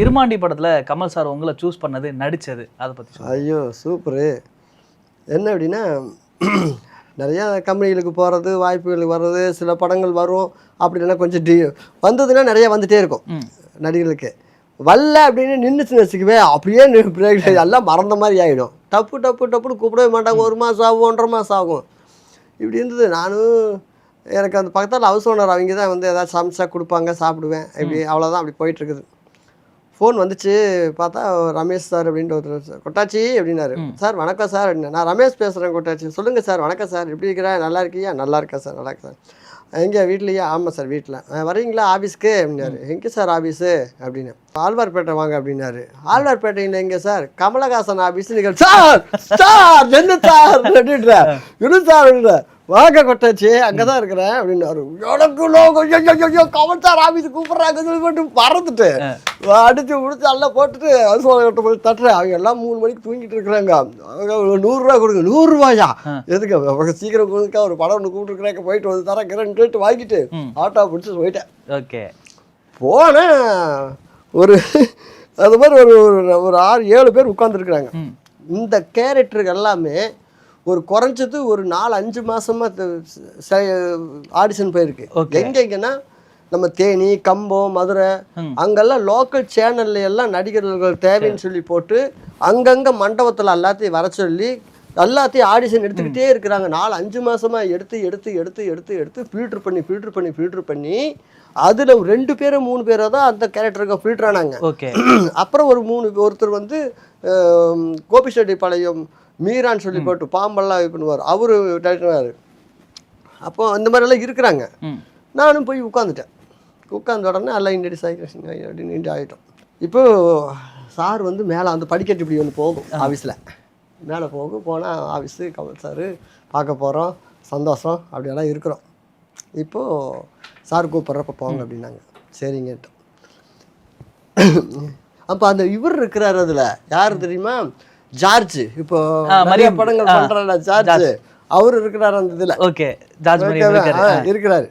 விருமாண்டி படத்துல கமல் சார் உங்களை சூஸ் பண்ணது, நடிச்சது, அதை பத்தி சொல்லுங்க. ஐயோ சூப்பரு. என்ன அப்படின்னா நிறையா கம்பெனிகளுக்கு போகிறது, வாய்ப்புகளுக்கு வர்றது, சில படங்கள் வரும். அப்படி இல்லைன்னா கொஞ்சம் வந்ததுன்னா நிறையா வந்துகிட்டே இருக்கும் நடிகர்களுக்கு. வரல அப்படின்னு நின்றுச்சுன்னு வச்சுக்கவே அப்படியே பிரேக் எல்லாம் மறந்த மாதிரி ஆகிடும். டப்புன்னு கூப்பிடவே மாட்டாங்க. 1 மாதம் ஆகும், 1.5 மாதம் ஆகும். இப்படி இருந்தது. நானும் எனக்கு அந்த பக்கத்தில் ஹவுஸ் ஓனர் அவங்க தான் வந்து ஏதாவது சமைச்சா கொடுப்பாங்க, சாப்பிடுவேன். இப்படி அவ்வளோதான், அப்படி போயிட்டுருக்குது. ஃபோன் வந்துச்சு. பார்த்தா ரமேஷ் சார் அப்படின்ட்டு ஒருத்தர், கொட்டாச்சி அப்படின்னாரு. சார் வணக்கம் சார் அப்படின்னா. நான் ரமேஷ் பேசுகிறேன் கொட்டாச்சி. சொல்லுங்கள் சார். வணக்கம் சார், எப்படி இருக்கிறேன்? நல்லா இருக்கியா? நல்லா இருக்கேன் சார், நல்லா இருக்கேன் சார். எங்கே வீட்லையா? ஆமாம் சார் வீட்டில். வரீங்களா ஆஃபீஸ்க்கு அப்படின்னாரு. எங்கே சார் ஆஃபீஸு அப்படின்னு. ஆழ்வார்பேட்டை வாங்க அப்படின்னாரு. ஆழ்வார்பேட்டையில் எங்கே சார்? கமலஹாசன் ஆஃபீஸ். நீங்கள் சார் சார் என்ன சார் அப்படின்ற இரு சார் அப்படின்ற. வாங்க கொட்டாச்சு, அங்கே தான் இருக்கிறேன் அப்படின்னாரு. எனக்கு கமல் சார் ஆஃபீஸுக்கு கூப்பிட்றாங்க சொல்லி போட்டு மறந்துட்டு அடித்து முடிச்சு எல்லாம் போட்டுட்டு அது தட்டுறேன். அவங்க எல்லாம் 3 மணிக்கு தூங்கிட்டு இருக்கிறாங்க. அவங்க 100 ரூபா கொடுங்க. 100 ரூபாயா? எதுக்கு? அவங்க சீக்கிரம் கொடுக்க, ஒரு படம் ஒன்று கூப்பிட்டுருக்குறாங்க, போயிட்டு வந்து தரேன் கேட்டு வாங்கிட்டு ஆட்டோ பிடிச்சி போயிட்டேன். ஓகே. போனேன். ஒரு அது மாதிரி ஒரு 6-7 பேர் உட்காந்துருக்குறாங்க. இந்த கேரக்டருக்கு எல்லாமே ஒரு குறைஞ்சது ஒரு 4-5 மாசமா ஆடிஷன் போயிருக்கு. எங்கன்னா நம்ம தேனி, கம்பம், மதுரை, அங்கெல்லாம் லோக்கல் சேனல்ல எல்லாம் நடிகர்கள் தேவைன்னு சொல்லி போட்டு அங்கங்கே மண்டபத்தில் எல்லாத்தையும் வர சொல்லி எல்லாத்தையும் ஆடிஷன் எடுத்துக்கிட்டே இருக்கிறாங்க. 4-5 மாசமா எடுத்து ஃபில்டர் பண்ணி அதில் 2 பேரோ 3 பேரோ தான் அந்த கேரக்டருக்கு ஃபில்டர் ஆனாங்க. அப்புறம் ஒருத்தர் வந்து கோபிச்செட்டிப்பாளையம் மீரான்னு சொல்லி போட்டு பாம்பெல்லாம் இது பண்ணுவார், அவரு டைரக்டர். அப்போ அந்த மாதிரிலாம் இருக்கிறாங்க. நானும் போய் உட்காந்துட்டேன். உட்காந்த உடனே எல்லாம் இண்டியஸ் அப்படின்னு ஆகிட்டோம். இப்போது சார் வந்து மேலே அந்த படிக்கட்டு இப்படி ஒன்று போகும் ஆஃபீஸில். மேலே போனால் ஆஃபீஸு கமல் சார் பார்க்க போகிறோம், சந்தோஷம் அப்படியெல்லாம் இருக்கிறோம். இப்போது சார் கூப்பிட்றப்ப போங்க அப்படின்னாங்க. சரிங்கட்டோம். அப்போ அந்த இவர் இருக்கிறார், அதில் யார் தெரியுமா? ஜார்ஜ். இப்போ நிறைய படங்கள் பண்றாரு ஜார்ஜ். அவரு இருக்கிறாரு அந்த இதுல. ஓகே. ஜார்ஜ் இருக்கிறாரு.